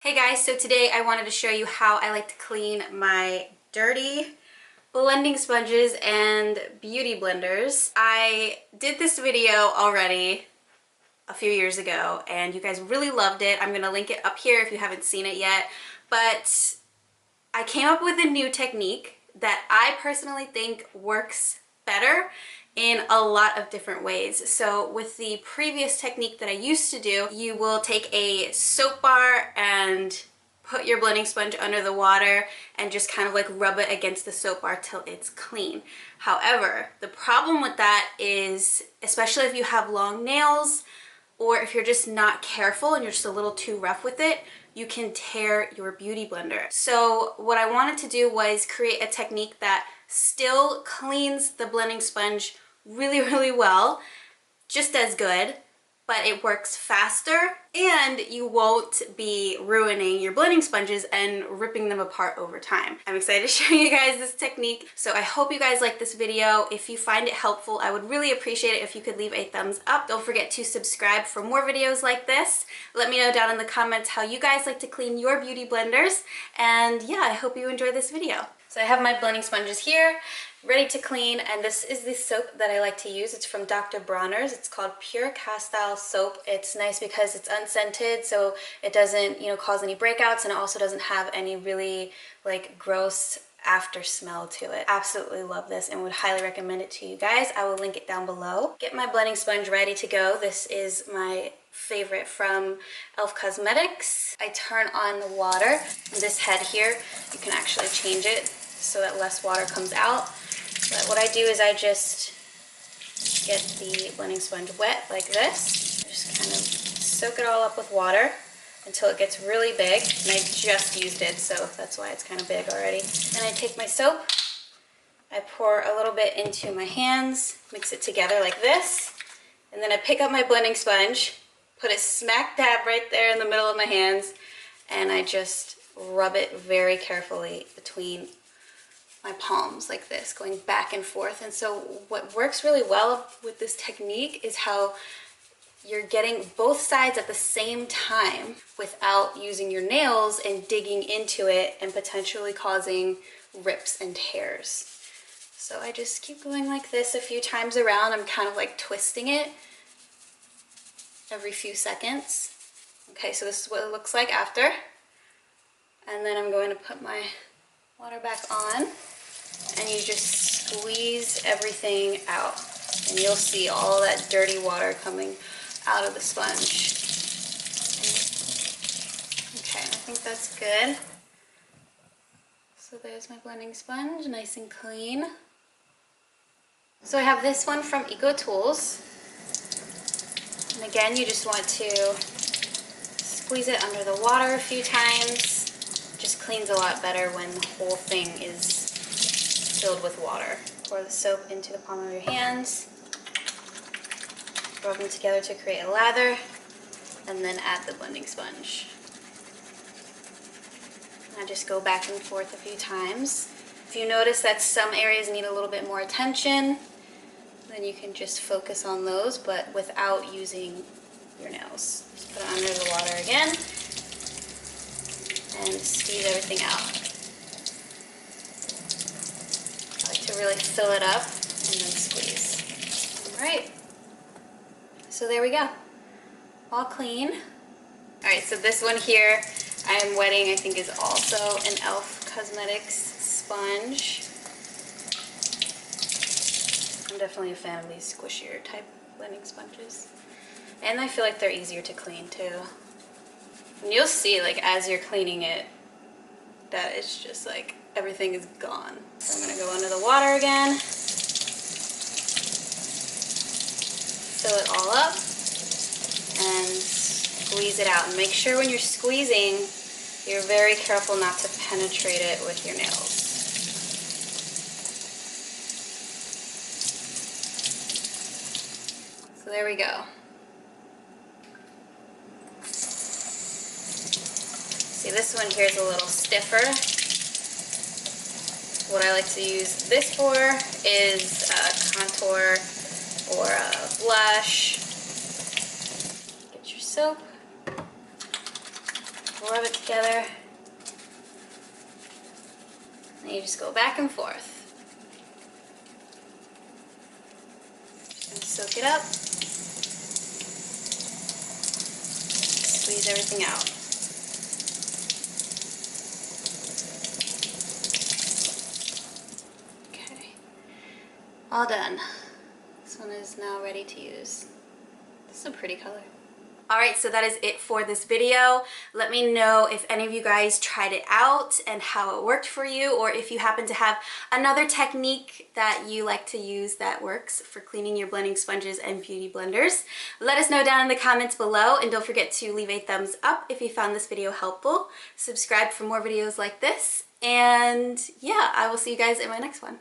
Hey guys, so today I wanted to show you how I like to clean my dirty blending sponges and beauty blenders. I did this video already a few years ago and you guys really loved it. I'm gonna link it up here if you haven't seen it yet, but I came up with a new technique that I personally think works better in a lot of different ways. So with the previous technique that I used to do, you will take a soap bar and put your blending sponge under the water and just kind of like rub it against the soap bar till it's clean. However, the problem with that is, especially if you have long nails or if you're just not careful and you're just a little too rough with it, you can tear your beauty blender. So what I wanted to do was create a technique that still cleans the blending sponge really well, just as good, but it works faster and you won't be ruining your blending sponges and ripping them apart over time. I'm excited to show you guys this technique. So I hope you guys like this video. If you find it helpful, I would really appreciate it if you could leave a thumbs up. Don't forget to subscribe for more videos like this. Let me know down in the comments how you guys like to clean your beauty blenders. And yeah, I hope you enjoy this video. So I have my blending sponges here, ready to clean, and this is the soap that I like to use. It's from Dr. Bronner's. It's called Pure Castile Soap. It's nice because it's unscented, so it doesn't, cause any breakouts, and it also doesn't have any really like gross after smell to it. Absolutely love this and would highly recommend it to you guys. I will link it down below. Get my blending sponge ready to go. This is my favorite from e.l.f. Cosmetics. I turn on the water. This head here, you can actually change it so that less water comes out. But what I do is I just get the blending sponge wet like this. Just kind of soak it all up with water until it gets really big. And I just used it, so that's why it's kind of big already. Then I take my soap, I pour a little bit into my hands, mix it together like this, and then I pick up my blending sponge, put it smack dab right there in the middle of my hands, and I just rub it very carefully between my palms like this, going back and forth. And so what works really well with this technique is how you're getting both sides at the same time without using your nails and digging into it and potentially causing rips and tears. So I just keep going like this a few times around. I'm kind of like twisting it every few seconds. Okay, so this is what it looks like after. And then I'm going to put my water back on, and you just squeeze everything out, and you'll see all that dirty water coming out of the sponge. Okay, I think that's good. So there's my blending sponge, nice and clean. So I have this one from Eco Tools, and again, you just want to squeeze it under the water a few times. Just cleans a lot better when the whole thing is filled with water. Pour the soap into the palm of your hands, rub them together to create a lather, and then add the blending sponge. I just go back and forth a few times. If you notice that some areas need a little bit more attention, then you can just focus on those, but without using your nails. Just put it under the water again and squeeze everything out. I like to really fill it up and then squeeze. All right, so there we go, all clean. All right, so this one here I'm wetting, I think is also an e.l.f. Cosmetics sponge. I'm definitely a fan of these squishier type blending sponges. And I feel like they're easier to clean too. And you'll see, like, as you're cleaning it, that it's just like everything is gone. So I'm gonna go under the water again, fill it all up, and squeeze it out. And make sure when you're squeezing, you're very careful not to penetrate it with your nails. So there we go. See, this one here is a little stiffer. What I like to use this for is contour or blush. Get your soap. rub it together. And you just go back and forth. And soak it up. Squeeze everything out. Okay, all done. This one is now ready to use. This is a pretty color. Alright, so that is it for this video. Let me know if any of you guys tried it out and how it worked for you, or if you happen to have another technique that you like to use that works for cleaning your blending sponges and beauty blenders. Let us know down in the comments below, and don't forget to leave a thumbs up if you found this video helpful. Subscribe for more videos like this, and yeah, I will see you guys in my next one.